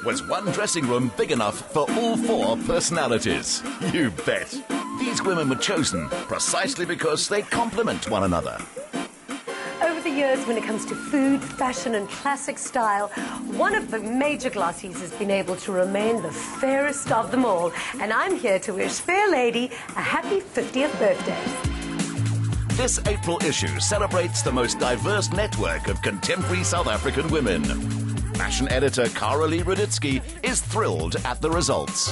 Was one dressing room big enough for all four personalities? You bet. These women were chosen precisely because they complement one another. Over the years, when it comes to food, fashion and classic style, one of the major glossies has been able to remain the fairest of them all. And I'm here to wish Fairlady a happy 50th birthday. This April issue celebrates the most diverse network of contemporary South African women. Fashion editor Carolee Ruditsky is thrilled at the results.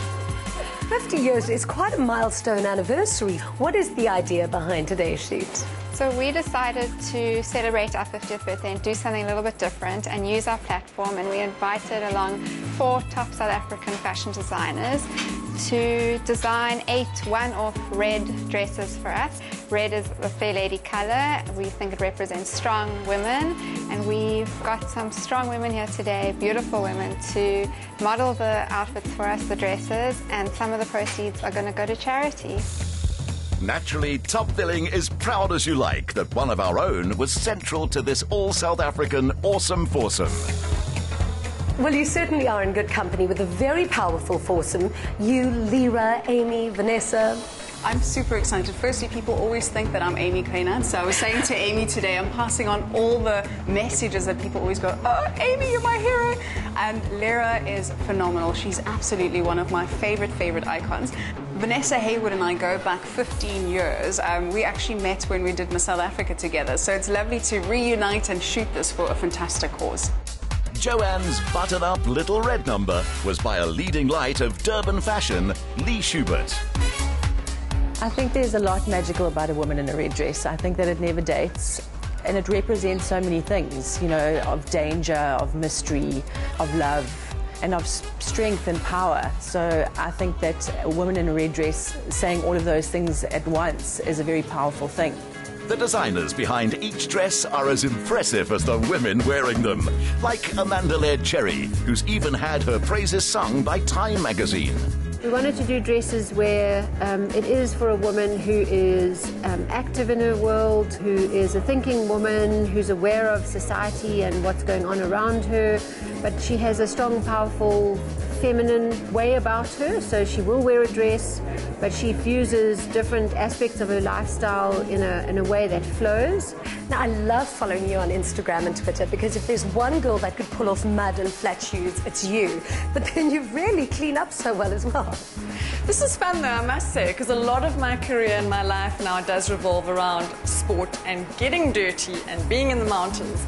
50 years is quite a milestone anniversary. What is the idea behind today's shoot? So we decided to celebrate our 50th birthday and do something a little bit different and use our platform, and we invited along 4 top South African fashion designers to design 8 one-off red dresses for us. Red is the Fairlady colour. We think it represents strong women, and we've got some strong women here today, beautiful women, to model the outfits for us, the dresses, and some of the proceeds are going to go to charity. Naturally, Top Billing is proud as you like that one of our own was central to this all-South African awesome foursome. Well, you certainly are in good company with a very powerful foursome. You, Lira, Amy, Vanessa. I'm super excited. Firstly, people always think that I'm Amy Kleinhans. So I was saying to Amy today, I'm passing on all the messages that people always go, "Oh, Amy, you're my hero." And Lira is phenomenal. She's absolutely one of my favorite icons. Vanessa Haywood and I go back 15 years. We actually met when we did Miss South Africa together. So it's lovely to reunite and shoot this for a fantastic cause. Joanne's button-up little red number was by a leading light of Durban fashion, Lee Schubert. I think there's a lot magical about a woman in a red dress. I think that it never dates, and it represents so many things, you know, of danger, of mystery, of love, and of strength and power. So I think that a woman in a red dress saying all of those things at once is a very powerful thing. The designers behind each dress are as impressive as the women wearing them, like Amanda Laird Cherry, who's even had her praises sung by Time magazine. We wanted to do dresses where it is for a woman who is active in her world, who is a thinking woman, who's aware of society and what's going on around her, but she has a strong, powerful, feminine way about her, so she will wear a dress, but she fuses different aspects of her lifestyle in a way that flows. Now, I love following you on Instagram and Twitter because if there's one girl that could pull off mud and flat shoes, it's you. But then you really clean up so well as well. This is fun though, I must say, because a lot of my career and my life now does revolve around sport and getting dirty and being in the mountains.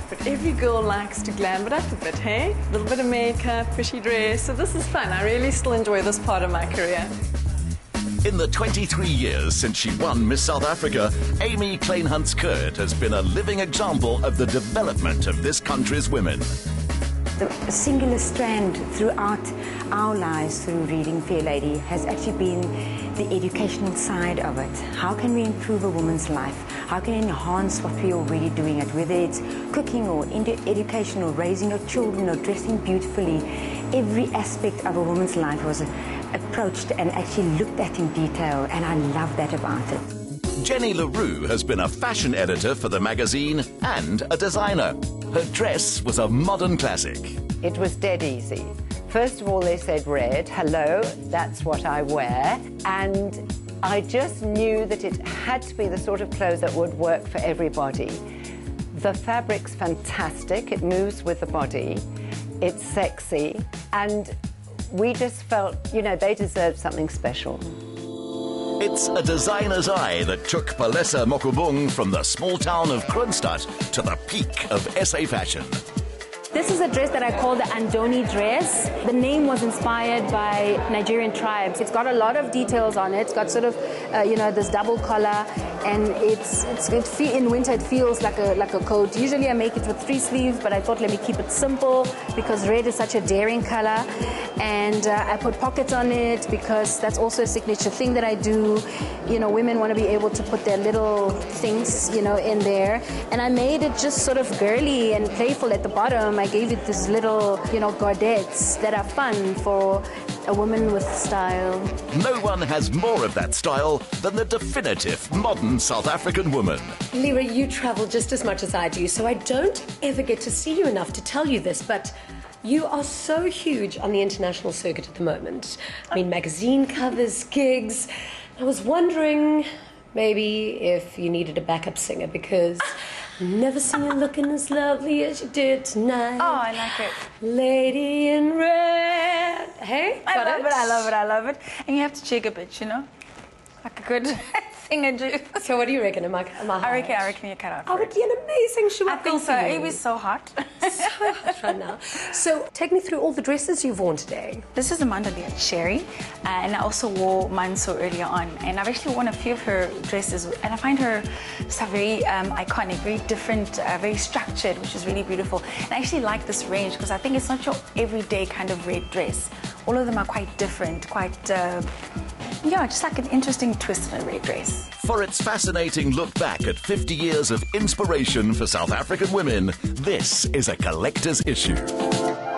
But every girl likes to glam it up a bit, hey? A little bit of makeup, pretty dress, so this is fun. I really still enjoy this part of my career. In the 23 years since she won Miss South Africa, Amy Kleinhans-Curd has been a living example of the development of this country's women. The singular strand throughout our lives through reading Fairlady has actually been the educational side of it. How can we improve a woman's life? How can we enhance what we're already doing, whether it's cooking or education or raising your children or dressing beautifully. Every aspect of a woman's life was approached and actually looked at in detail, and I love that about it. Jenny LaRue has been a fashion editor for the magazine and a designer. Her dress was a modern classic. It was dead easy. First of all, they said red. Hello, that's what I wear. And I just knew that it had to be the sort of clothes that would work for everybody. The fabric's fantastic. It moves with the body. It's sexy. And we just felt, you know, they deserved something special. It's a designer's eye that took Palesa Mokubung from the small town of Kroonstad to the peak of SA fashion. This is a dress that I call the Andoni dress. The name was inspired by Nigerian tribes. It's got a lot of details on it. It's got sort of, you know, this double collar, and in winter it feels like a coat. Usually I make it with 3 sleeves, but I thought let me keep it simple because red is such a daring color. And I put pockets on it because that's also a signature thing that I do. You know, women want to be able to put their little things, you know, in there. And I made it just sort of girly and playful at the bottom. I gave it these little, you know, gordettes that are fun for a woman with style. No one has more of that style than the definitive modern South African woman. Lira, you travel just as much as I do, so I don't ever get to see you enough to tell you this, but You are so huge on the international circuit at the moment. I mean, magazine covers, gigs. I was wondering maybe if you needed a backup singer, because I've never seen you looking as lovely as you did tonight. Oh, I like it. Lady in red. Hey, I love it. And you have to check a bit, you know? Like a good singer do. So what do you reckon? Am I I reckon you're cut out. I would be an amazing shoe. I think so. It was so hot. So hot right now. So take me through all the dresses you've worn today. This is Amanda Leah Sherry, and I also wore Manso earlier on. And I've actually worn a few of her dresses, and I find her stuff very iconic, very different, very structured, which is really beautiful. And I actually like this range because I think it's not your everyday kind of red dress. All of them are quite different, quite, just like an interesting twist in a red dress. For its fascinating look back at 50 years of inspiration for South African women, this is a collector's issue.